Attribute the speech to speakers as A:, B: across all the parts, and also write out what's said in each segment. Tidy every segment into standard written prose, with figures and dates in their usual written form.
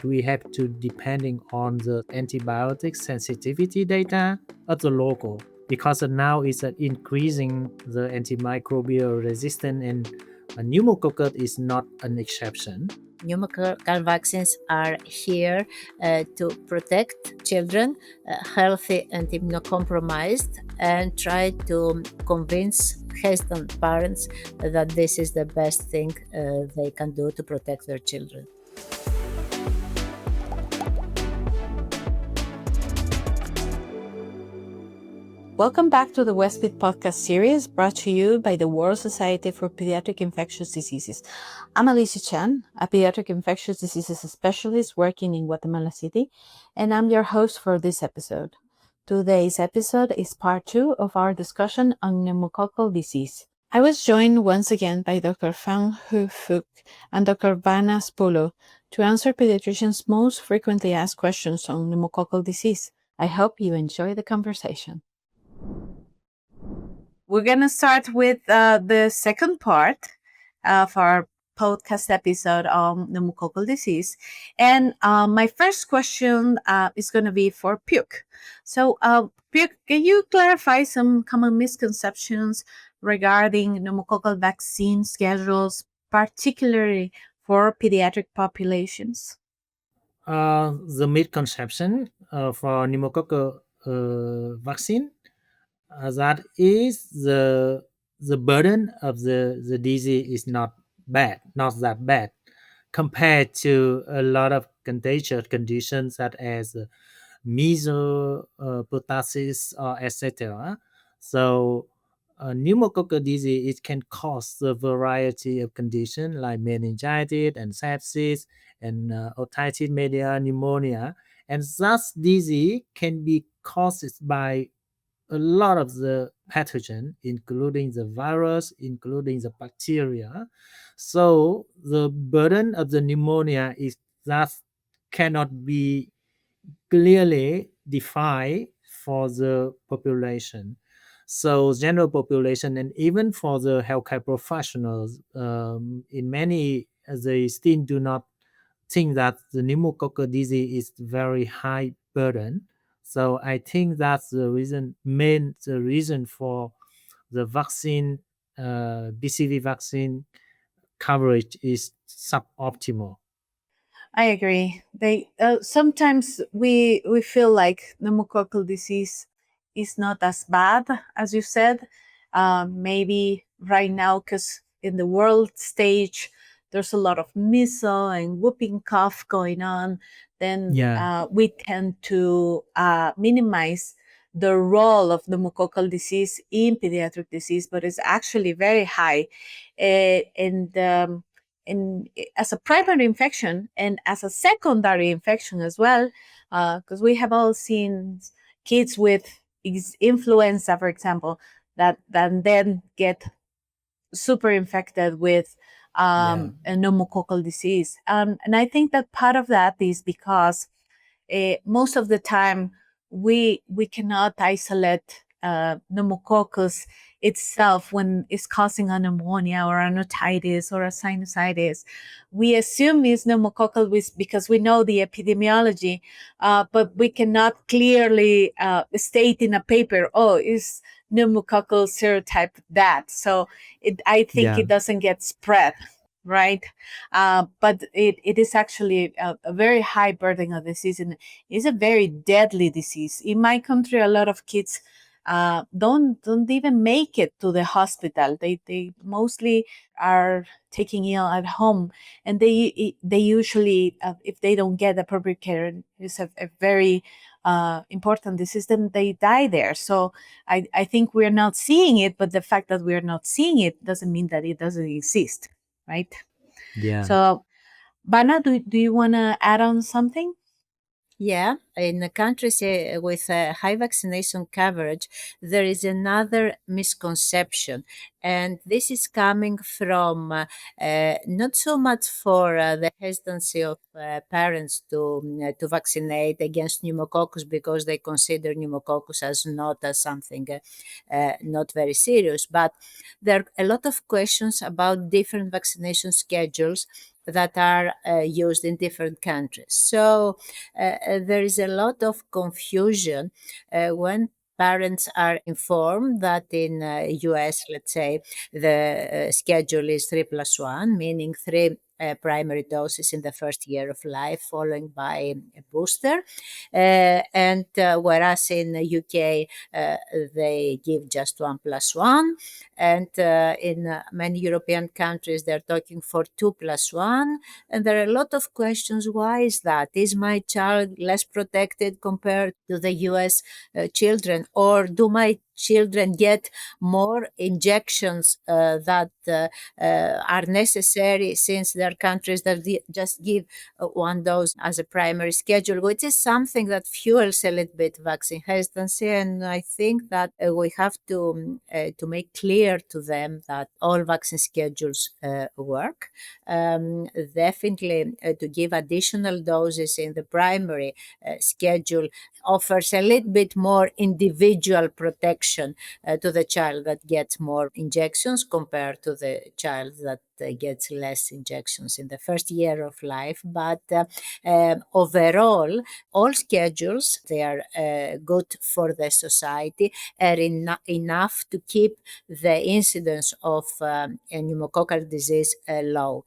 A: We have to depending on the antibiotic sensitivity data at the local because now it's increasing the antimicrobial resistance and pneumococcal is not an exception.
B: Pneumococcal vaccines are here to protect children, healthy and immunocompromised, and try to convince hesitant parents that this is the best thing they can do to protect their children.
C: Welcome back to the WSPID Podcast series brought to you by the World Society for Pediatric Infectious Diseases. I'm Alicia Chang, a pediatric infectious diseases specialist working in Guatemala City, and I'm your host for this episode. Today's episode is part 2 of our discussion on pneumococcal disease. I was joined once again by Dr. Phan Phuc and Dr. Vana Spoulou to answer pediatricians' most frequently asked questions on pneumococcal disease. I hope you enjoy the conversation. We're going to start with the second part of our podcast episode on pneumococcal disease. And my first question is going to be for Phuc. So, Phuc, can you clarify some common misconceptions regarding pneumococcal vaccine schedules, particularly for pediatric populations?
A: The misconception for pneumococcal vaccine that is the burden of the disease is not that bad compared to a lot of contagious conditions such as measles, pertussis, or etc. So pneumococcal disease it can cause a variety of conditions like meningitis and sepsis and otitis media pneumonia, and such disease can be caused by a lot of the pathogen, including the virus, including the bacteria. So the burden of the pneumonia is that cannot be clearly defined for the population. So general population and even for the healthcare professionals, in many they still do not think that the pneumococcal disease is very high burden. So I think that's the reason for the vaccine, BCV vaccine coverage is suboptimal.
C: I agree. They sometimes we feel like pneumococcal disease is not as bad as you said. Maybe right now, because in the world stage there's a lot of measles and whooping cough going on. Then
A: Yeah.
C: we tend to minimize the role of pneumococcal disease in pediatric disease, but it's actually very high, and as a primary infection and as a secondary infection as well, because we have all seen kids with influenza, for example, that then get super infected with a pneumococcal disease. And I think that part of that is because most of the time we cannot isolate pneumococcus itself when it's causing a pneumonia or an otitis or a sinusitis. We assume it's pneumococcal because we know the epidemiology, but we cannot clearly state in a paper, oh, it's pneumococcal serotype that. So I think it doesn't get spread, right? But it is actually a very high burden of disease, and it's a very deadly disease. In my country, a lot of kids don't even make it to the hospital. They mostly are taking ill at home, and they usually, if they don't get appropriate care, it's a very important disease, then they die there. So I think we're not seeing it, but the fact that we're not seeing it doesn't mean that it doesn't exist, right?
A: Yeah.
C: So, Vana, do you want to add on something?
B: Yeah, in the countries with high vaccination coverage, there is another misconception, and this is coming from not so much for the hesitancy of parents to vaccinate against pneumococcus because they consider pneumococcus as not as something not very serious, but there are a lot of questions about different vaccination schedules that are used in different countries. So there is a lot of confusion when parents are informed that in US, let's say, the schedule is 3+1, meaning three primary doses in the first year of life, followed by a booster. And whereas in the UK, they give just 1+1. And in many European countries, they're talking for 2+1. And there are a lot of questions. Why is that? Is my child less protected compared to the US children? Or do my children get more injections that are necessary, since there are countries that just give one dose as a primary schedule, which is something that fuels a little bit vaccine hesitancy. And I think that we have to make clear to them that all vaccine schedules work. Definitely to give additional doses in the primary schedule offers a little bit more individual protection to the child that gets more injections compared to the child that gets less injections in the first year of life. But overall, all schedules, they are good for the society and enough to keep the incidence of pneumococcal disease low.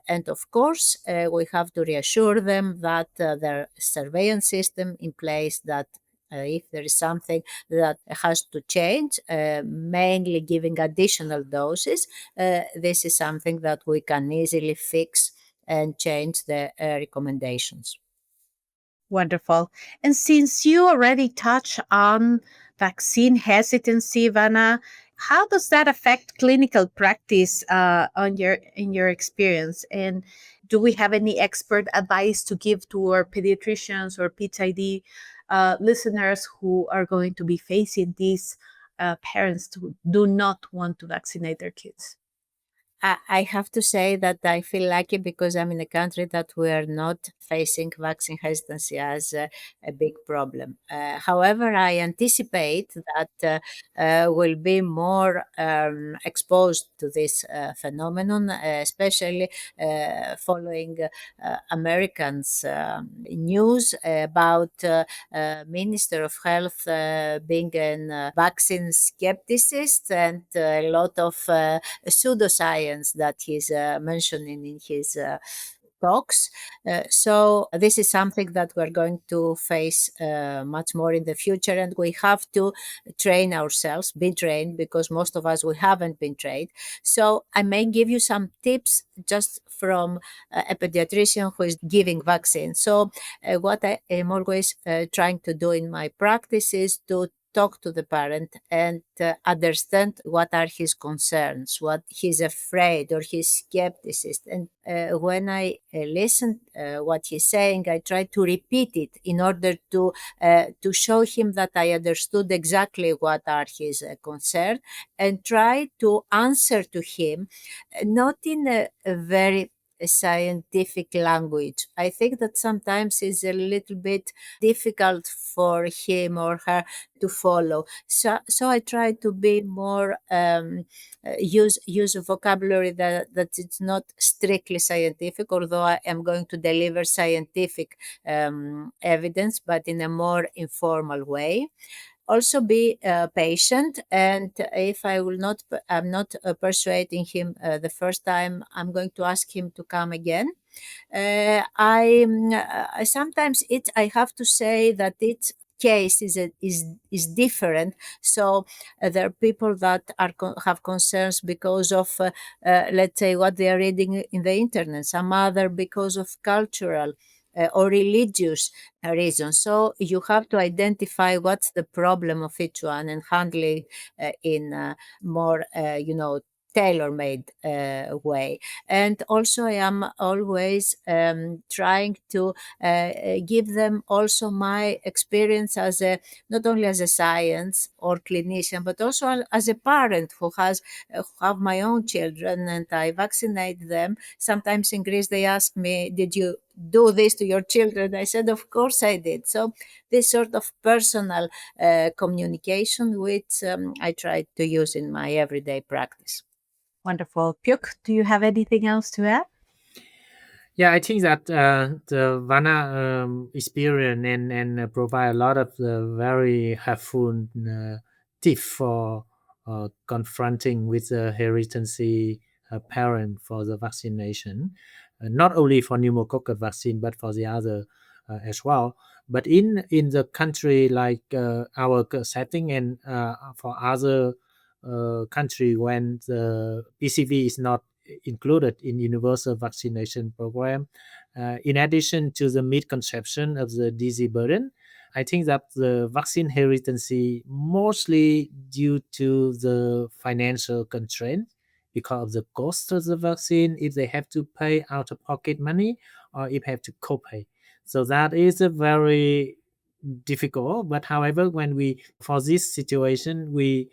B: And of course, we have to reassure them that their surveillance system in place, that if there is something that has to change, mainly giving additional doses, this is something that we can easily fix and change the recommendations.
C: Wonderful. And since you already touched on vaccine hesitancy, Vana, how does that affect clinical practice on in your experience? And do we have any expert advice to give to our pediatricians or PID listeners who are going to be facing these parents who do not want to vaccinate their kids?
B: I have to say that I feel lucky because I'm in a country that we are not facing vaccine hesitancy as a big problem. However, I anticipate that we'll be more exposed to this phenomenon, especially following Americans' news about Minister of Health being a vaccine skepticist, and a lot of pseudoscience that he's mentioning in his talks. So this is something that we're going to face much more in the future, and we have to train ourselves, be trained, because most of us, we haven't been trained. So I may give you some tips just from a pediatrician who is giving vaccines. So what I am always trying to do in my practice is to talk to the parent and understand what are his concerns, what he's afraid or his skepticist. And when I listen what he's saying, I try to repeat it in order to show him that I understood exactly what are his concerns, and try to answer to him, not in a very scientific language. I think that sometimes it's a little bit difficult for him or her to follow. So I try to be more use a vocabulary that it's not strictly scientific, although I am going to deliver scientific evidence, but in a more informal way. Also be patient, and if I'm not persuading him the first time, I'm going to ask him to come again. I sometimes I have to say that each case is different. So there are people that have concerns because of let's say what they are reading in the internet, some other because of cultural or religious reasons. So you have to identify what's the problem of each one and handle it in more tailor-made way. And also I am always trying to give them also my experience as a not only as a science or clinician, but also as a parent who have my own children, and I vaccinate them. Sometimes in Greece they ask me, did you do this to your children? I said, of course I did. So this sort of personal communication, which I try to use in my everyday practice.
C: Wonderful. Phuc, do you have anything else to add?
A: Yeah, I think that the Vana experience and provide a lot of very helpful tips for confronting with the hesitancy parent for the vaccination, not only for pneumococcal vaccine but for the other as well. But in the country like our setting and for other country when the PCV is not included in universal vaccination program. In addition to the misconception of the disease burden, I think that the vaccine hesitancy mostly due to the financial constraint because of the cost of the vaccine, if they have to pay out of pocket money or if have to copay. So that is a very difficult. But however, when we for this situation, we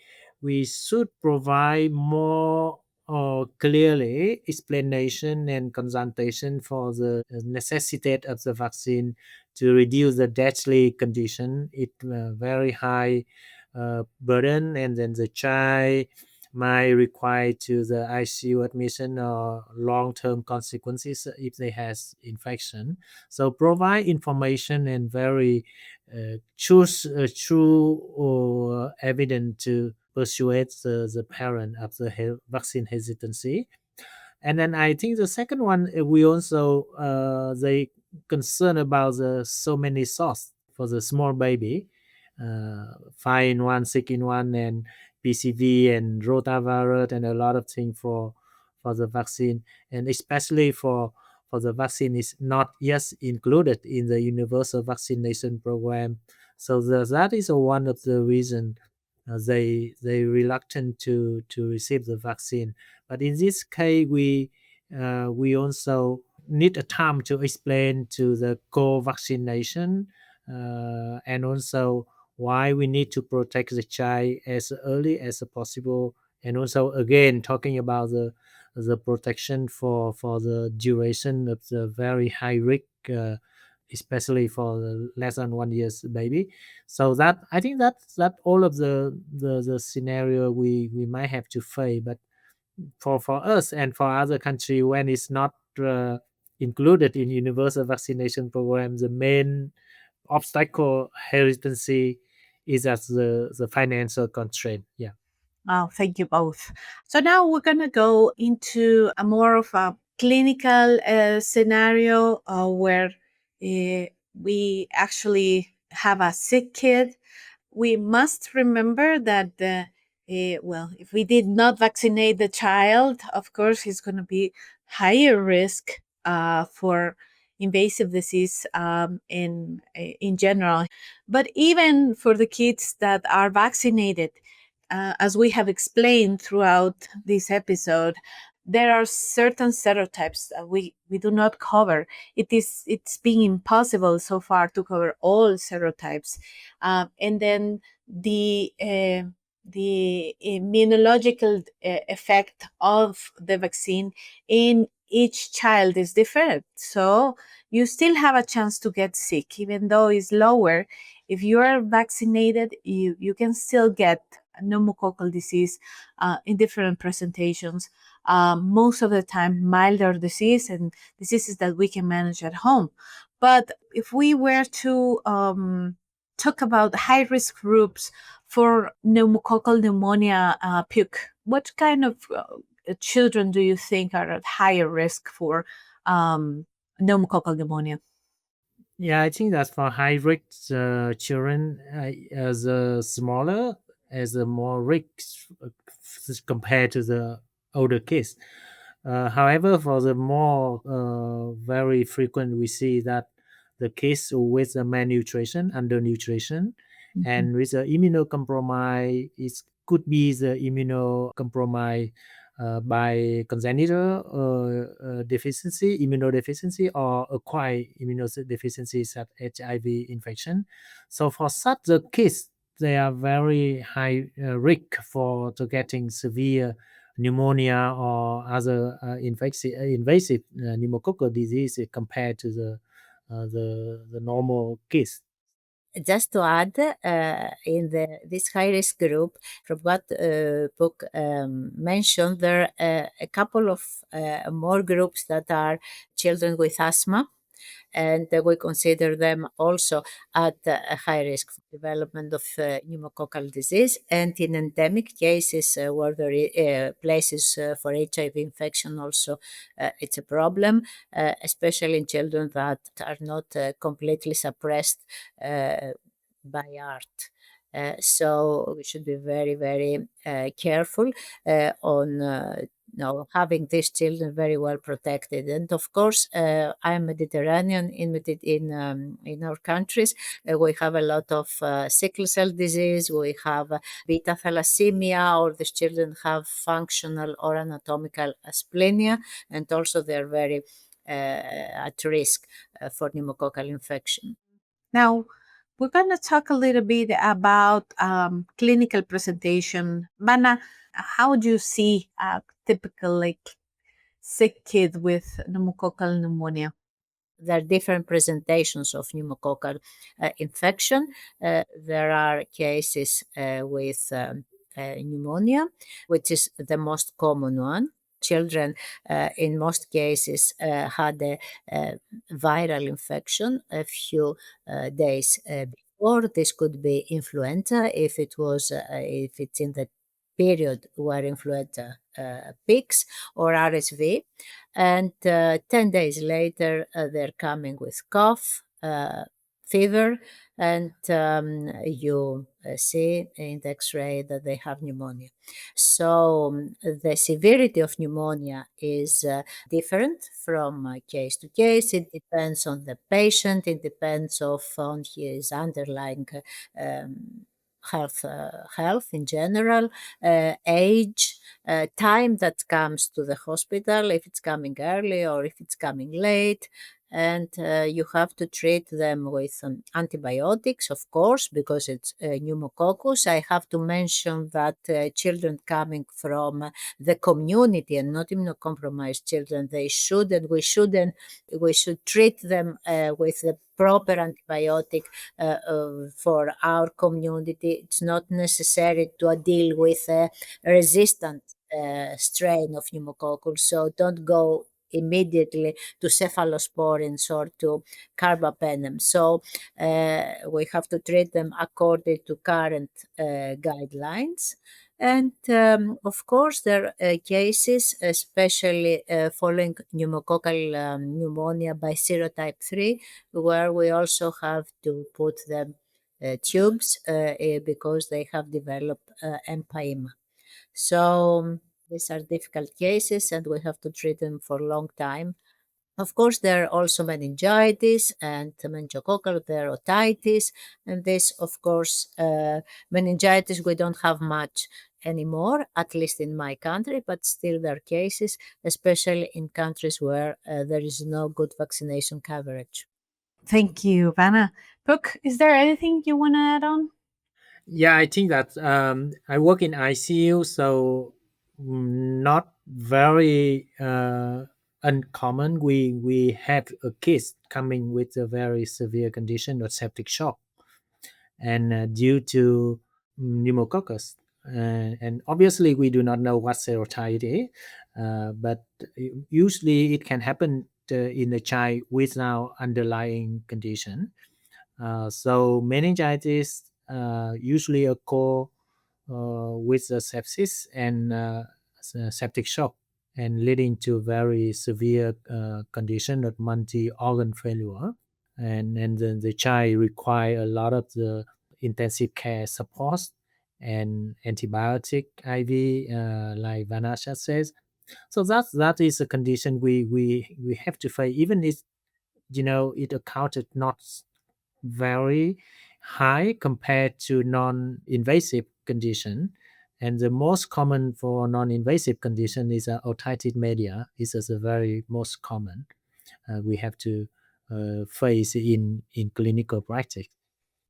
A: should provide more clearly explanation and consultation for the necessity of the vaccine to reduce the deadly condition. It very high burden, and then the child might require to the ICU admission or long-term consequences if they has infection. So provide information and very choose true evidence to persuade the parent of the vaccine hesitancy. And then I think the second one, we also they concern about the so many sauce for the small baby, 5-in-1, 6-in-1, and PCV and rotavirus and a lot of things for the vaccine, and especially for the vaccine is not yet included in the universal vaccination program. So that is one of the reason they reluctant to receive the vaccine. But in this case, we also need a time to explain to the co-vaccination and also why we need to protect the child as early as possible, and also again talking about the protection for the duration of the very high risk, especially for the less than 1 years baby. So that I think that all of the scenario we might have to face. But for us and for other country when it's not included in universal vaccination program, the main obstacle hesitancy is as the financial constraint. Yeah.
C: Oh, thank you both. So now we're going to go into a more of a clinical scenario where we actually have a sick kid. We must remember that, well, if we did not vaccinate the child, of course, he's going to be higher risk for invasive disease in general. But even for the kids that are vaccinated, as we have explained throughout this episode, there are certain serotypes that we do not cover. It's been impossible so far to cover all serotypes, and then the immunological effect of the vaccine in each child is different. So you still have a chance to get sick, even though it's lower. If you are vaccinated, you can still get pneumococcal disease in different presentations. Most of the time, milder disease and diseases that we can manage at home. But if we were to talk about high-risk groups for pneumococcal pneumonia, Phuc, what kind of children do you think are at higher risk for pneumococcal pneumonia?
A: Yeah, I think that for high risk children, as smaller, as a more risk compared to the older kids. However, for the more very frequent, we see that the kids with the malnutrition, undernutrition,
C: Mhm.
A: and with the immunocompromised, it could be the immunocompromised by congenital deficiency, immunodeficiency, or acquired immunodeficiency such HIV infection. So for such the kids, they are very high risk for to getting severe pneumonia or other invasive pneumococcal disease compared to the normal kids.
B: Just to add, in this high-risk group, from what Phuc mentioned, there are a couple of more groups that are children with asthma, and we consider them also at a high risk for development of pneumococcal disease. And in endemic cases where there are places for HIV infection, also it's a problem, especially in children that are not completely suppressed by art. So we should be very, very careful on having these children very well protected. And of course, I'm Mediterranean in our countries. We have a lot of sickle cell disease. We have beta thalassemia, or these children have functional or anatomical asplenia, and also they're very at risk for pneumococcal infection.
C: Now, we're going to talk a little bit about clinical presentation. Vana, how would you see a typical sick kid with pneumococcal pneumonia?
B: There are different presentations of pneumococcal infection. There are cases with pneumonia, which is the most common one. Children, in most cases, had a viral infection a few days before. This could be influenza if it's in the period where influenza peaks, or RSV. And 10 days later, they're coming with cough, fever, and you see in the x-ray that they have pneumonia. So the severity of pneumonia is different from case to case. It depends on the patient. It depends on his underlying health in general, age, time that comes to the hospital, if it's coming early or if it's coming late. And you have to treat them with antibiotics, of course, because it's pneumococcus. I have to mention that children coming from the community and not immunocompromised children, we should treat them with the proper antibiotic for our community. It's not necessary to deal with a resistant strain of pneumococcal, so don't go immediately to cephalosporins or to carbapenem. So we have to treat them according to current guidelines. And of course, there are cases, especially following pneumococcal pneumonia by serotype 3, where we also have to put them tubes because they have developed empyema. So these are difficult cases, and we have to treat them for a long time. Of course, there are also meningitis and meningococcal there are otitis, and this, of course, meningitis we don't have much anymore, at least in my country, but still there are cases, especially in countries where there is no good vaccination coverage.
C: Thank you, Vana. Phuc, is there anything you want to add on?
A: Yeah, I think that I work in ICU, so not very uncommon. We have a case coming with a very severe condition of septic shock, and due to pneumococcus. And obviously, we do not know what serotype it is, but usually it can happen in a child without underlying condition. So meningitis usually occur with the sepsis and septic shock, and leading to very severe condition of multi-organ failure, and then the child require a lot of the intensive care support and antibiotic IV, like Vanessa says. So that is a condition we have to face, even if it accounted not very high compared to non-invasive condition. And the most common for non-invasive condition is otitis media. This is a very most common we have to face in clinical practice.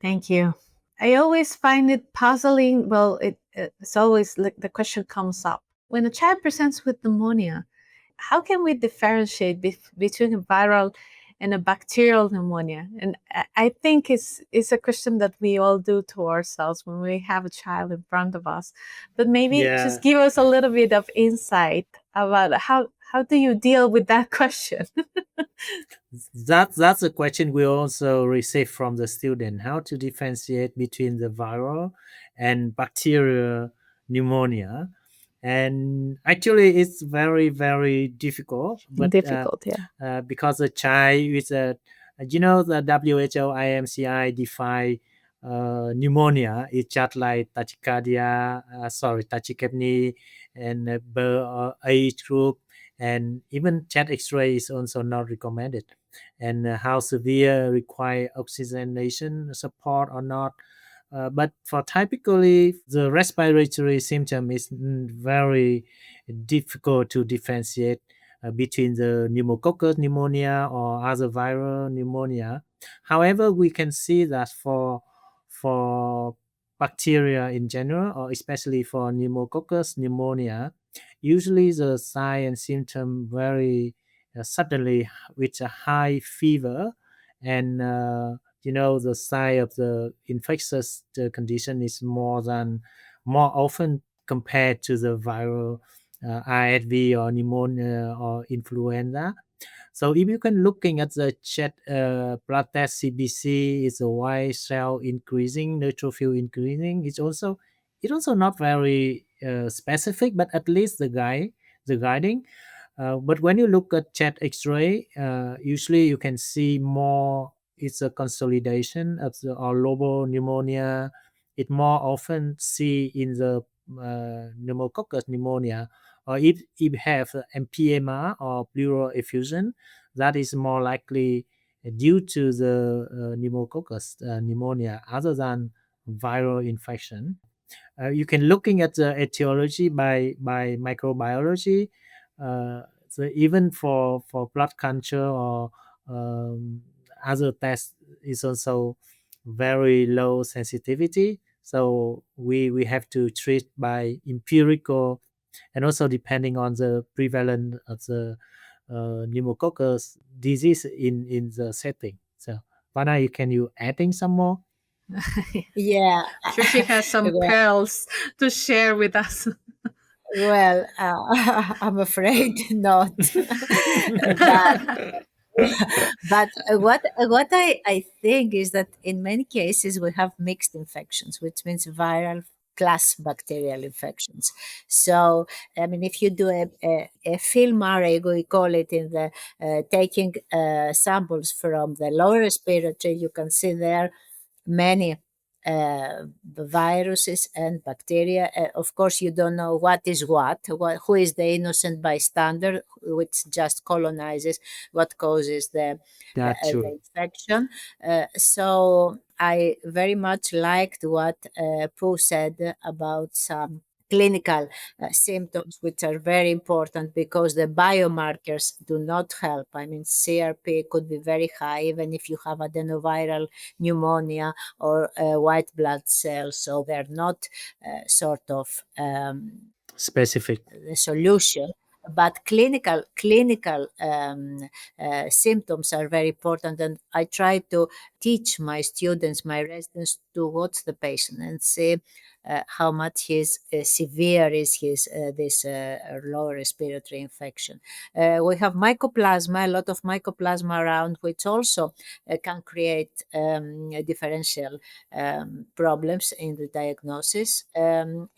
C: Thank you. I always find it puzzling. Well, it's always like the question comes up. When a child presents with pneumonia, how can we differentiate between a viral and a bacterial pneumonia? And I think it's a question that we all do to ourselves when we have a child in front of us. But maybe
A: Yeah,
C: just give us a little bit of insight about how do you deal with that question?
A: that's a question we also receive from the student: how to differentiate between the viral and bacterial pneumonia. And actually, it's very very difficult, but
C: Difficult, yeah.
A: because the child is a, the WHO IMCI define pneumonia is just like tachycardia, tachypnea, and age group, and even chest X-ray is also not recommended. And how severe require oxygenation support or not. But for typically the respiratory symptom is very difficult to differentiate between the pneumococcal pneumonia or other viral pneumonia. However, we can see that for bacteria in general, or especially for pneumococcus pneumonia, usually the sign and symptom very suddenly with a high fever, and the sign of the infectious condition is more often compared to the viral RSV or pneumonia or influenza. So if you can looking at the chest blood test CBC, is a white cell increasing, neutrophil increasing. It's also not very specific, but at least the guiding. But when you look at chest X-ray, usually you can see more. It's a consolidation of the or lobar pneumonia. It more often see in the pneumococcus pneumonia, or if you have MPMR or pleural effusion, that is more likely due to the pneumococcus pneumonia other than viral infection. You can looking at the etiology by microbiology. So even for blood culture or um, other tests is also very low sensitivity. So we have to treat by empirical, and also depending on the prevalence of the pneumococcus disease in the setting. So Vana, you adding some more?
B: Yeah.
C: Sure, she has some
B: Well,
C: pearls to share with us.
B: I'm afraid not. but what I think is that in many cases we have mixed infections, which means viral plus bacterial infections. So, I mean, if you do a film array, we call it, in the taking samples from the lower respiratory, you can see there many viruses and bacteria. Of course, you don't know what is who is the innocent bystander, which just colonizes what causes
A: That's
B: the
A: true.
B: infection. So I very much liked what Pooh said about some clinical symptoms, which are very important because the biomarkers do not help. I mean, CRP could be very high even if you have adenoviral pneumonia or white blood cells, so they're not sort of
A: Specific.
B: the solution. But clinical symptoms are very important, and I try to teach my students, my residents, to watch the patient and see how much severe is his this lower respiratory infection. We have mycoplasma, a lot of mycoplasma around, which also can create differential problems in the diagnosis.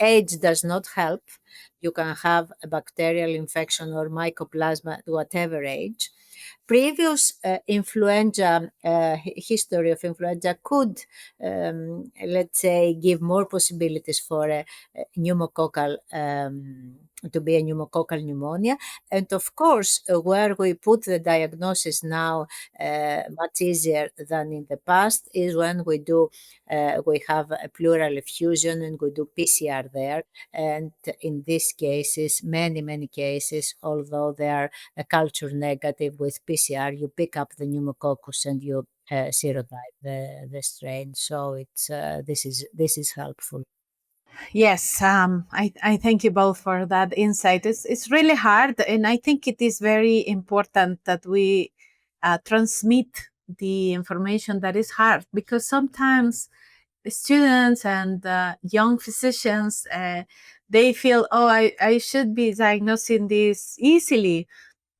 B: Age does not help. You can have a bacterial infection or mycoplasma at whatever age. Previous influenza, history of influenza could, let's say, give more possibilities for a pneumococcal, to be a pneumococcal pneumonia. And of course, where we put the diagnosis now much easier than in the past is when we have a pleural effusion and we do PCR there. And in these cases, many cases, although they are a culture negative with PCR, you pick up the pneumococcus and you serotype the strain. So this is helpful.
C: Yes, I thank you both for that insight. It's really hard, and I think it is very important that we transmit the information that is hard, because sometimes students and young physicians, they feel, oh, I should be diagnosing this easily,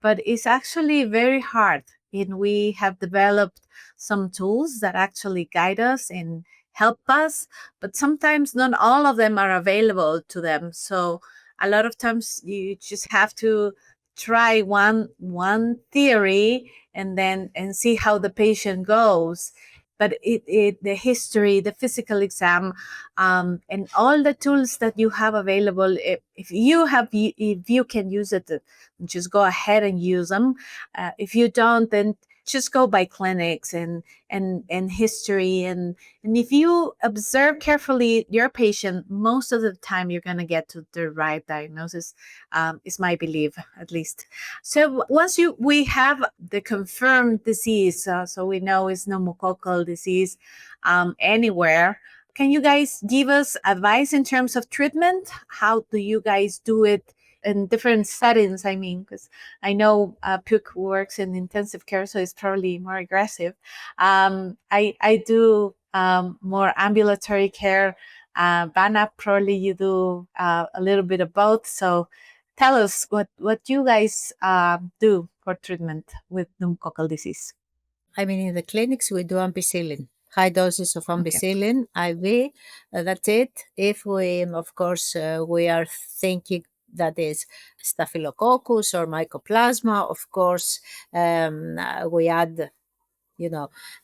C: but it's actually very hard. And we have developed some tools that actually guide us and help us, but sometimes not all of them are available to them. So a lot of times you just have to try one theory and see how the patient goes. But the history, the physical exam, and all the tools that you have available, if you can use it, just go ahead and use them. If you don't, then just go by clinics and history, and if you observe carefully your patient, most of the time you're going to get to the right diagnosis, is my belief, at least. So once we have the confirmed disease, so we know it's pneumococcal disease anywhere, can you guys give us advice in terms of treatment? How do you guys do it in different settings? I mean, because I know Phuc works in intensive care, so it's probably more aggressive. I do more ambulatory care. Vana, probably you do a little bit of both. So tell us what you guys do for treatment with pneumococcal disease.
B: I mean, in the clinics, we do ampicillin, high doses of ampicillin, IV. That's it. If we, of course, we are thinking that is staphylococcus or mycoplasma, of course, we add,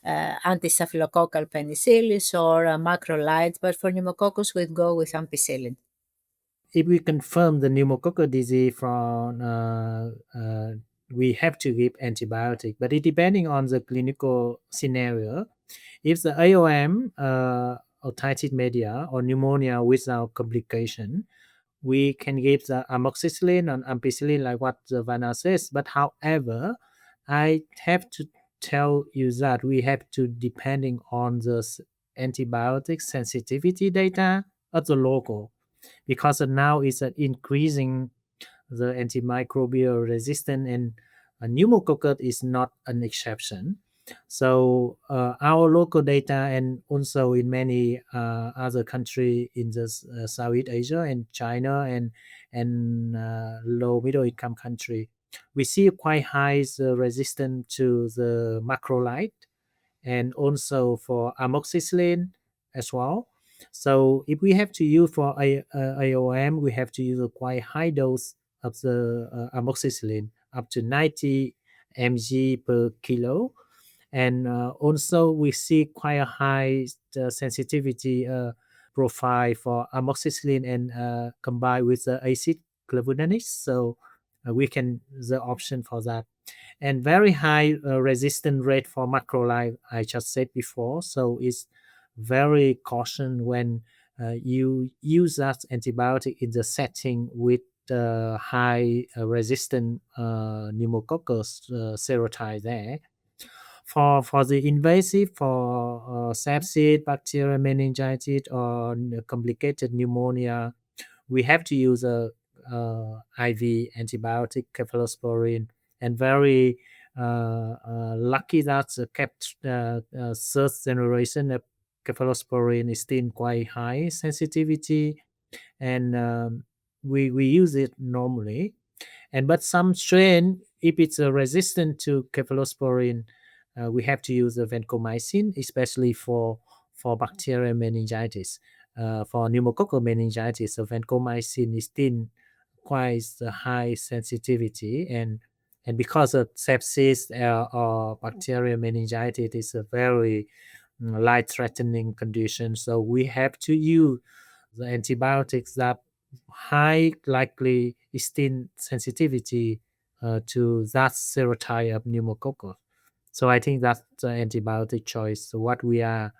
B: antistaphylococcal penicillins or macrolides. But for pneumococcus, we'd go with ampicillin.
A: If we confirm the pneumococcal disease from we have to give antibiotic, but it depending on the clinical scenario. If the AOM, otitis media, or pneumonia without complication, we can give the amoxicillin and ampicillin like what the Vana says. But however, I have to tell you that we have to depending on the antibiotic sensitivity data at the local, because now it's increasing the antimicrobial resistance, and pneumococcal is not an exception. So our local data, and also in many other countries in the Southeast Asia and China and low middle income country, we see quite high resistance to the macrolide and also for amoxicillin as well. So if we have to use for AOM, we have to use a quite high dose of the amoxicillin, up to 90 mg per kilo. And also we see quite a high sensitivity profile for amoxicillin and combined with the acid clavulanate. So we can the option for that, and very high resistance rate for macrolide, I just said before. So it's very caution when you use that antibiotic in the setting with high resistant pneumococcal serotype there. For the invasive, for sepsis, bacterial meningitis, or complicated pneumonia, we have to use a IV antibiotic, cephalosporin, and very lucky that the third generation of cephalosporin is still quite high sensitivity, and we use it normally. And but some strain, if it's resistant to cephalosporin, we have to use the vancomycin, especially for bacterial meningitis. For pneumococcal meningitis, so vancomycin is still quite high sensitivity, and because of sepsis or bacterial meningitis is a very life-threatening condition, so we have to use the antibiotics that high likely still sensitivity to that serotype of pneumococcal. So I think that's the antibiotic choice, what we are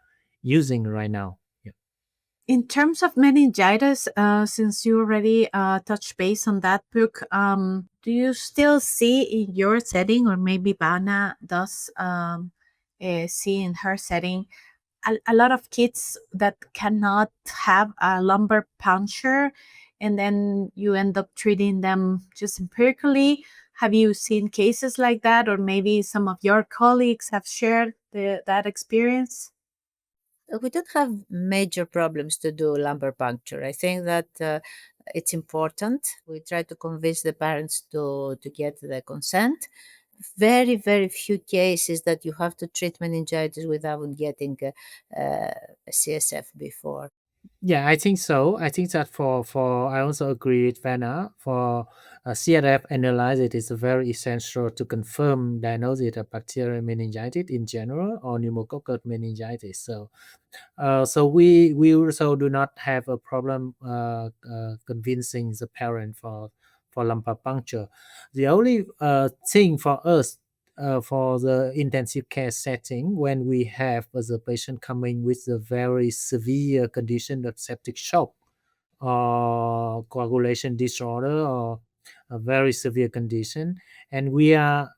A: using right now. Yeah.
C: In terms of meningitis, since you already touched base on that, Phuc, do you still see in your setting, or maybe Vana does see in her setting, a lot of kids that cannot have a lumbar puncture, and then you end up treating them just empirically? Have you seen cases like that, or maybe some of your colleagues have shared that experience?
B: We don't have major problems to do lumbar puncture. I think that it's important. We try to convince the parents to get the consent. Very, very few cases that you have to treat meningitis without getting a CSF before.
A: Yeah, I think so. I think that for I also agree with Vana. For CRF analysis, it is very essential to confirm diagnosis of bacterial meningitis in general or pneumococcal meningitis. So we also do not have a problem convincing the parent for lumbar puncture. The only thing for us for the intensive care setting when we have the patient coming with a very severe condition of septic shock or coagulation disorder or a very severe condition, and we are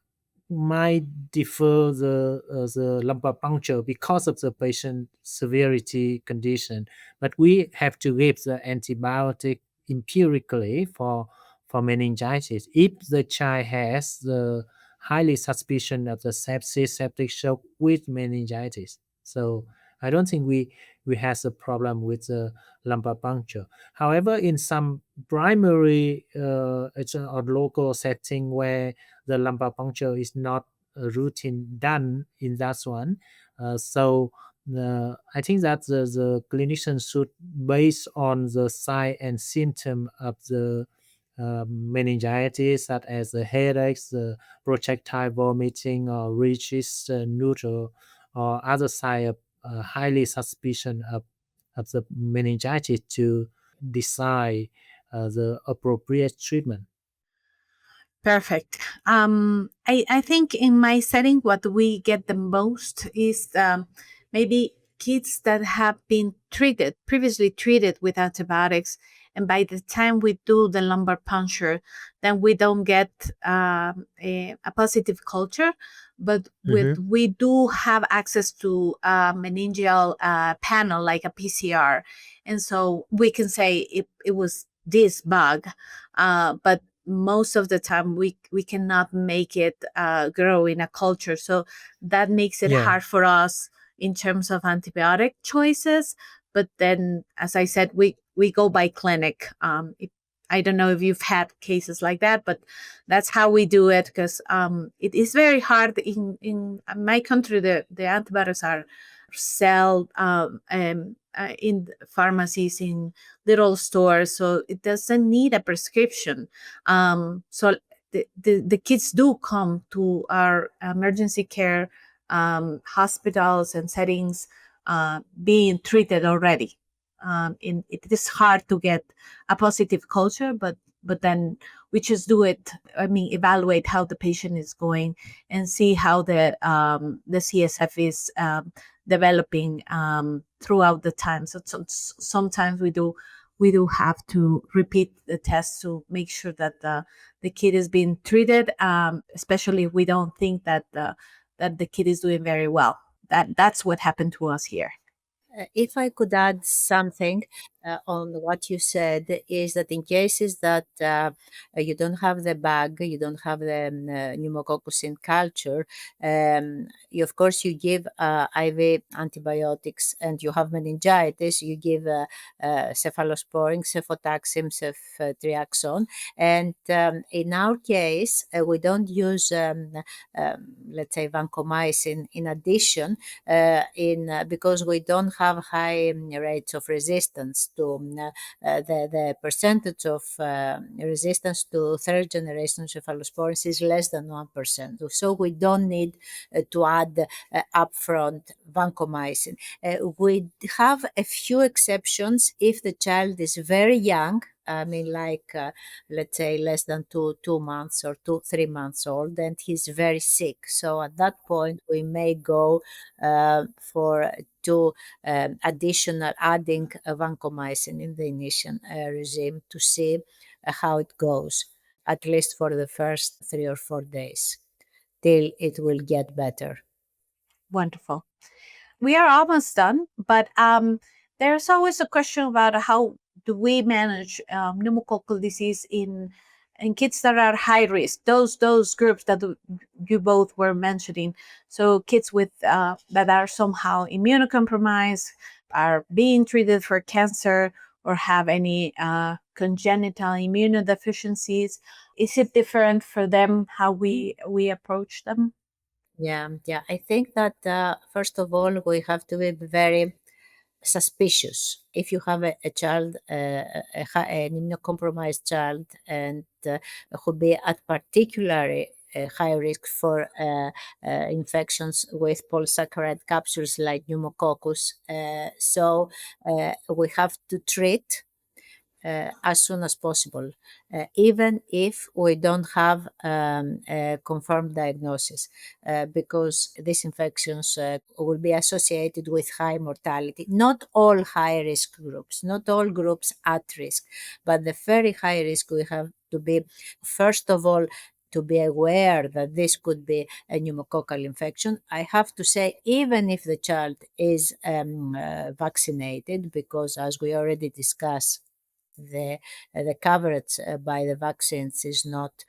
A: might defer the lumbar puncture because of the patient severity condition, but we have to give the antibiotic empirically for meningitis if the child has the highly suspicion of the sepsis septic shock with meningitis. So I don't think we has a problem with the lumbar puncture. However, in some primary it's a or local setting where the lumbar puncture is not a routine done in that one. I think that the clinician should, based on the sign and symptom of the meningitis, such as the headaches, the projectile vomiting, or rigid neutral, or other sign of highly suspicion of the meningitis, to decide the appropriate treatment.
C: Perfect. I think in my setting, what we get the most is maybe kids that have been previously treated with antibiotics. And by the time we do the lumbar puncture, then we don't get a positive culture, but
A: Mm-hmm.
C: we do have access to a meningeal panel like a PCR. And so we can say it was this bug, but most of the time we cannot make it grow in a culture, so that makes it
A: Yeah.
C: hard for us in terms of antibiotic choices. But then, as I said, we go by clinic. I don't know if you've had cases like that, but that's how we do it, because it is very hard in my country. The antibiotics are sell in pharmacies, in little stores, so it doesn't need a prescription. So the kids do come to our emergency care hospitals and settings being treated already. It is hard to get a positive culture, but then we just do it. I mean, evaluate how the patient is going and see how the CSF is developing throughout the time. So sometimes we do have to repeat the test to make sure that the kid is being treated, especially if we don't think that the kid is doing very well. That's what happened to us here.
B: If I could add something on what you said, is that in cases that you don't have the bug, you don't have the pneumococcus in culture, you, of course, you give IV antibiotics, and you have meningitis, you give cephalosporin, cefotaxime, ceftriaxone. And in our case, we don't use, let's say, vancomycin in addition, because we don't have high rates of resistance to the percentage of resistance to third generation cephalosporins is less than 1%. So we don't need to add upfront vancomycin. We have a few exceptions if the child is very young. I mean, like, let's say less than 2 months or 3 months old, and he's very sick. So at that point, we may go for two additional adding vancomycin in the initial regime to see how it goes, at least for the first 3 or 4 days, till it will get better.
C: Wonderful. We are almost done, but there's always a question about how do we manage pneumococcal disease in and kids that are high risk, those groups that you both were mentioning. So kids with that are somehow immunocompromised, are being treated for cancer, or have any congenital immunodeficiencies. Is it different for them how we approach them?
B: Yeah, I think that first of all, we have to be very suspicious. If you have a child, an immunocompromised child, and who be at particularly high risk for infections with polysaccharide capsules like pneumococcus, so we have to treat as soon as possible, even if we don't have a confirmed diagnosis, because these infections will be associated with high mortality. Not all high risk groups, not all groups at risk, but the very high risk, we have to be, first of all, to be aware that this could be a pneumococcal infection. I have to say, even if the child is vaccinated, because as we already discussed, the coverage by the vaccines is not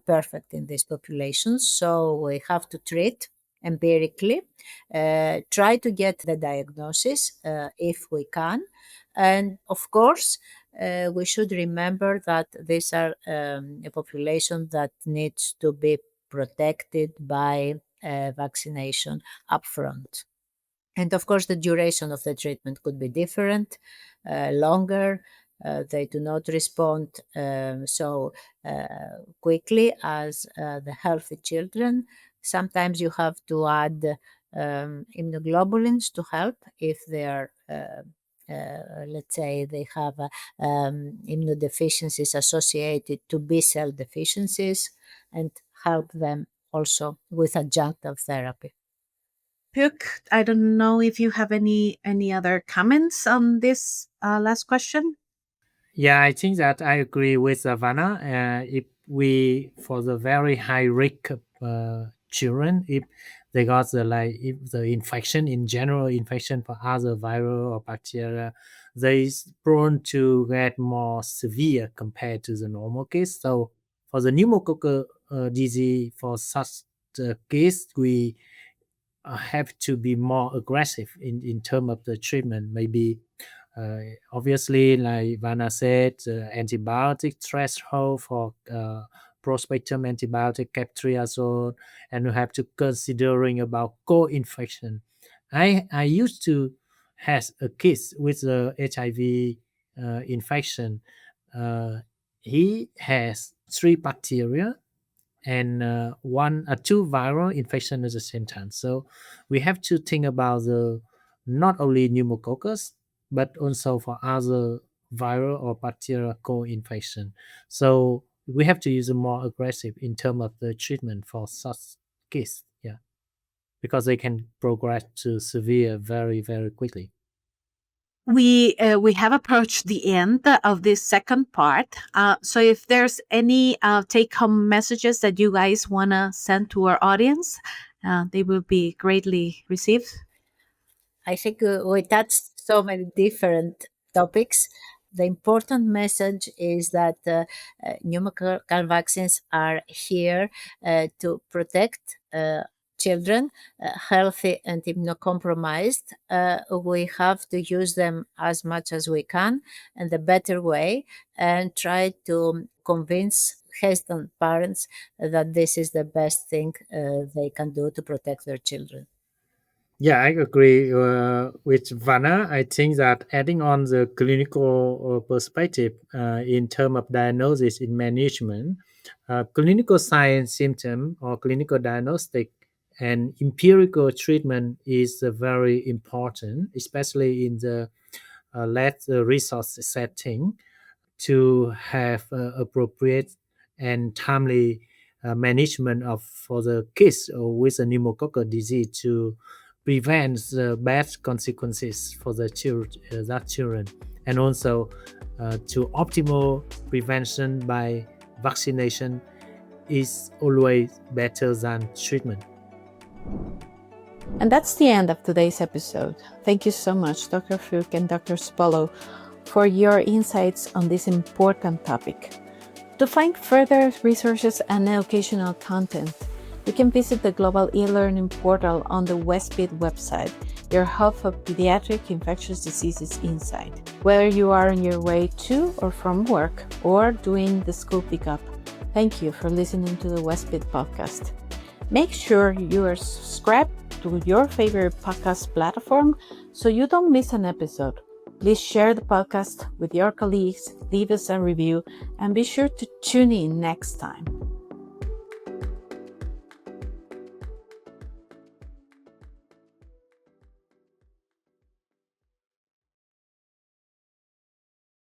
B: perfect in these populations. So we have to treat empirically, try to get the diagnosis if we can. And of course, we should remember that these are a population that needs to be protected by vaccination upfront. And of course, the duration of the treatment could be different, longer. They do not respond so quickly as the healthy children. Sometimes you have to add immunoglobulins to help if they are, let's say, they have immunodeficiencies associated to B cell deficiencies, and help them also with adjunctive therapy.
C: Phuc, I don't know if you have any other comments on this last question.
A: Yeah, I think that I agree with Vana. If we, for the very high risk children, if they got the if the infection in general, infection for other viral or bacteria, they is prone to get more severe compared to the normal case. So for the pneumococcal disease, for such case, we have to be more aggressive in terms of the treatment. Maybe obviously, like Vana said, antibiotic threshold for prospectum antibiotic ceftriaxone, and you have to considering about co-infection. I used to has a case with the HIV infection. Uh, he has three bacteria and two viral infection at the same time. So we have to think about the not only pneumococcus but also for other viral or bacterial co-infection. So we have to use a more aggressive in terms of the treatment for such case. Yeah, because they can progress to severe very quickly.
C: We have approached the end of this second part. So if there's any take-home messages that you guys want to send to our audience, they will be greatly received.
B: I think we touched so many different topics. The important message is that pneumococcal vaccines are here to protect children, healthy and immunocompromised. We have to use them as much as we can and the better way, and try to convince hesitant parents that this is the best thing they can do to protect their children.
A: Yeah, I agree with Vana. I think that adding on the clinical perspective in terms of diagnosis in management, clinical science symptom or clinical diagnostic and empirical treatment is very important, especially in the less resource setting, to have appropriate and timely management of for the kids with a pneumococcal disease to prevent the bad consequences for the children, and also to optimal prevention by vaccination is always better than treatment.
C: And that's the end of today's episode. Thank you so much, Dr. Phuc and Dr. Spoulou, for your insights on this important topic. To find further resources and educational content, you can visit the Global e-learning portal on the WSPID website, your hub for pediatric infectious diseases insight. Whether you are on your way to or from work or doing the school pickup, thank you for listening to the WSPID podcast. Make sure you are subscribed to your favorite podcast platform so you don't miss an episode. Please share the podcast with your colleagues, leave us a review, and be sure to tune in next time.